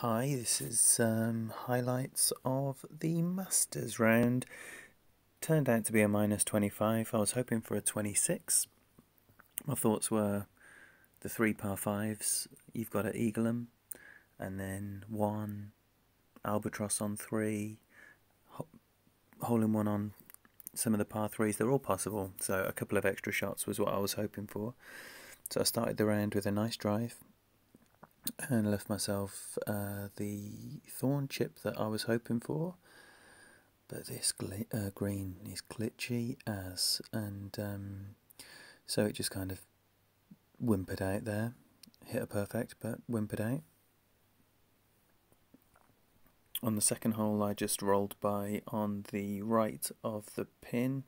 Hi, this is highlights of the Masters round. Turned out to be a -25. I was hoping for a 26. My thoughts were the three par fives. You've got to eagle them, and then one albatross on three, hole in one on some of the par threes. They're all possible, so a couple of extra shots was what I was hoping for. So I started the round with a nice drive and left myself the thorn chip that I was hoping for, but this green is glitchy as, and so it just kind of whimpered out there. Hit a perfect, but whimpered out. On the second hole I just rolled by on the right of the pin.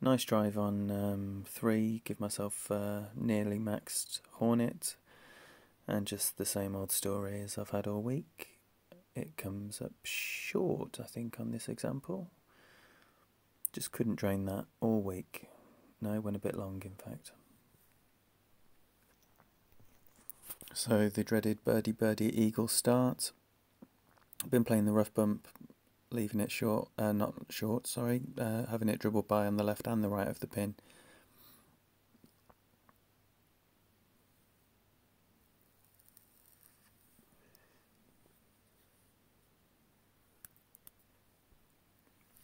Nice drive on 3, give myself nearly maxed Hornet, and just the same old story as I've had all week. It comes up short, I think, on this example. Just couldn't drain that all week. No, went a bit long, in fact. So the dreaded birdie eagle start. I've been playing the rough bump, leaving it short, not short, sorry, having it dribbled by on the left and the right of the pin.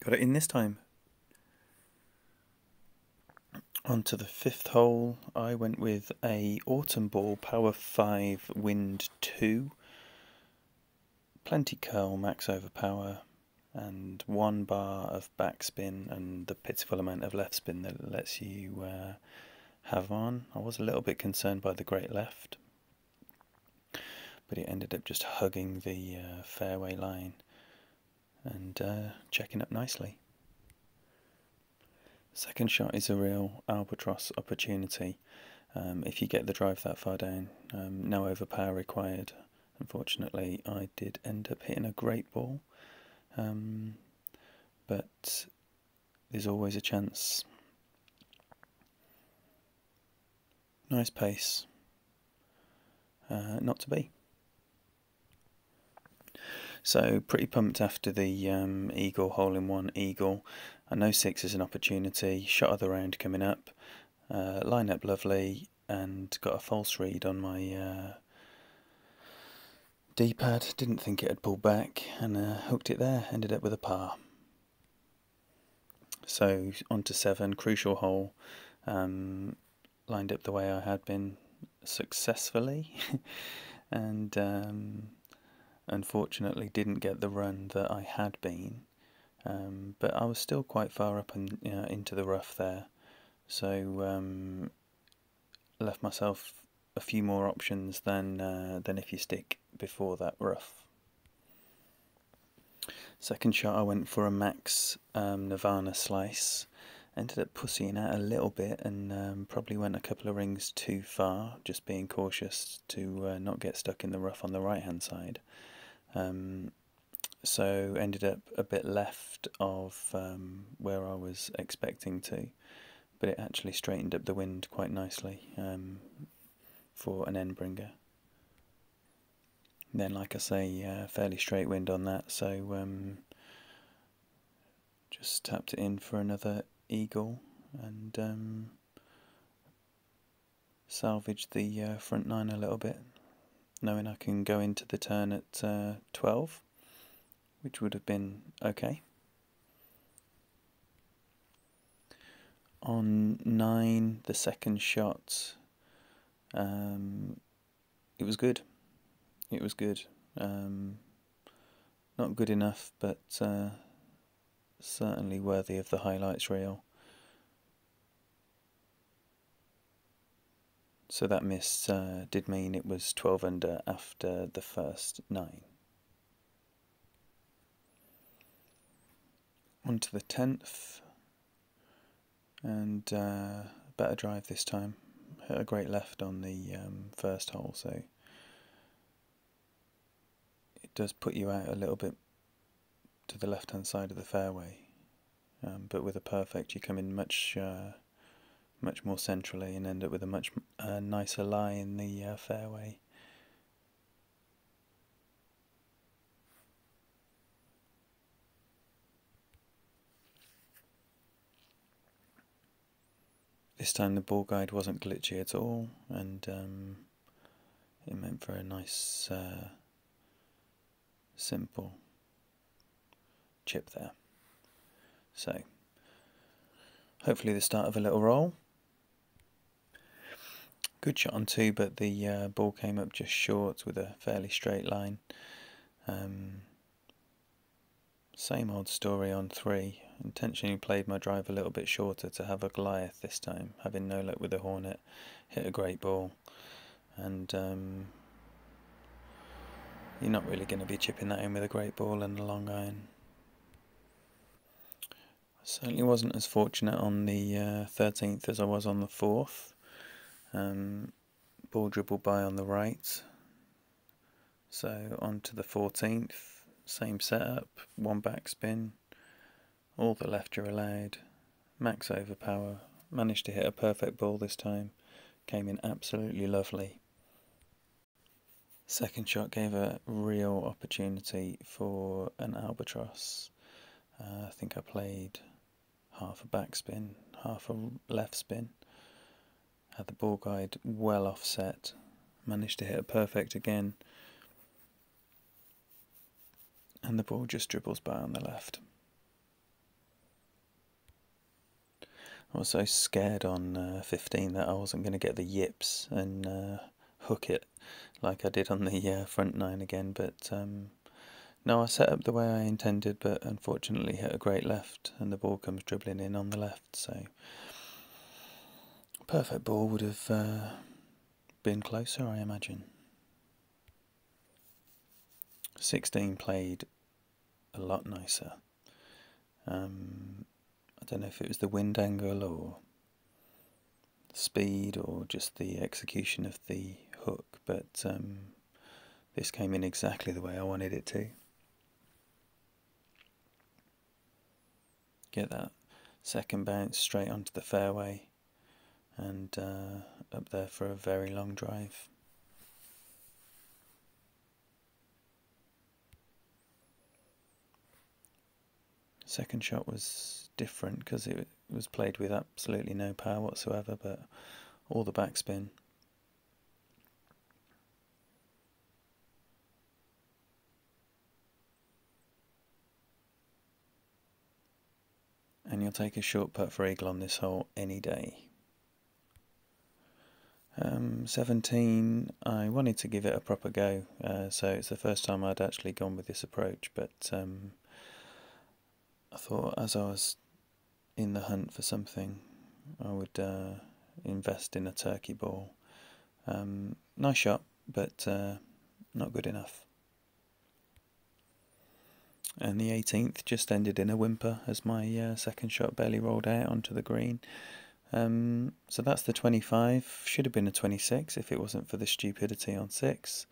Got it in this time. On to the fifth hole, I went with a Autumn Ball Power 5 Wind 2. Plenty curl, max overpower, and 1 bar of backspin and the pitiful amount of left spin that lets you have on. I was a little bit concerned by the great left, but it ended up just hugging the fairway line and checking up nicely. Second shot is a real albatross opportunity. If you get the drive that far down, no overpower required. Unfortunately, I did end up hitting a great ball, but there's always a chance. Nice pace, not to be. So pretty pumped after the eagle, hole-in-one eagle. I know 6 is an opportunity. Shot of the round coming up. Line up lovely, and got a false read on my D-pad. Didn't think it had pulled back, and hooked it there. Ended up with a par. So on to 7, crucial hole. Lined up the way I had been successfully, and unfortunately didn't get the run that I had been, but I was still quite far up and into the rough there, so left myself a few more options than if you stick before that rough. Second shot I went for a max Nirvana slice. Ended up pussying out a little bit and probably went a couple of rings too far, just being cautious to not get stuck in the rough on the right hand side. So ended up a bit left of where I was expecting to, but it actually straightened up the wind quite nicely for an end bringer. Then, like I say, fairly straight wind on that, so just tapped it in for another eagle and salvaged the front 9 a little bit, knowing I can go into the turn at 12, which would have been okay. On 9, the second shot, it was good. It was good. Not good enough, but certainly worthy of the highlights reel. So that miss did mean it was 12 under after the first 9. On to the 10th, and better drive this time. Hit a great left on the first hole, so it does put you out a little bit to the left hand side of the fairway, but with a perfect you come in much more centrally and end up with a much nicer lie in the fairway. This time the ball guide wasn't glitchy at all, and it meant for a nice simple chip there. So hopefully the start of a little roll. Good shot on 2, but the ball came up just short with a fairly straight line. Same old story on 3. Intentionally played my drive a little bit shorter to have a Goliath this time, having no luck with the Hornet. Hit a great ball, and you're not really going to be chipping that in with a great ball and a long iron. Certainly wasn't as fortunate on the 13th as I was on the 4th. Ball dribbled by on the right, so on to the 14th, same setup, 1 backspin, all the left are allowed, max overpower, managed to hit a perfect ball this time, came in absolutely lovely. Second shot gave a real opportunity for an albatross. I think I played half a backspin, half a left spin. Had the ball guide well offset, managed to hit a perfect again, and the ball just dribbles by on the left. I was so scared on 15 that I wasn't going to get the yips and hook it like I did on the front 9 again, but no, I set up the way I intended, but unfortunately hit a great left and the ball comes dribbling in on the left, so perfect ball would have been closer, I imagine. 16 played a lot nicer. I don't know if it was the wind angle or speed or just the execution of the hook, but this came in exactly the way I wanted it to. Get that second bounce straight onto the fairway and up there for a very long drive. Second shot was different because it was played with absolutely no power whatsoever, but all the backspin. And you'll take a short putt for eagle on this hole any day. 17, I wanted to give it a proper go, so it's the first time I'd actually gone with this approach, but I thought as I was in the hunt for something, I would invest in a turkey ball. Nice shot, but not good enough. And the 18th just ended in a whimper as my second shot barely rolled out onto the green. So that's the 25. Should have been a 26 if it wasn't for the stupidity on 6.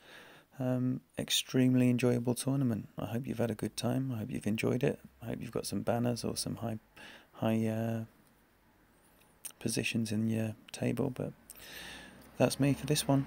Extremely enjoyable tournament. I hope you've had a good time. I hope you've enjoyed it. I hope you've got some banners or some high positions in your table. But that's me for this one.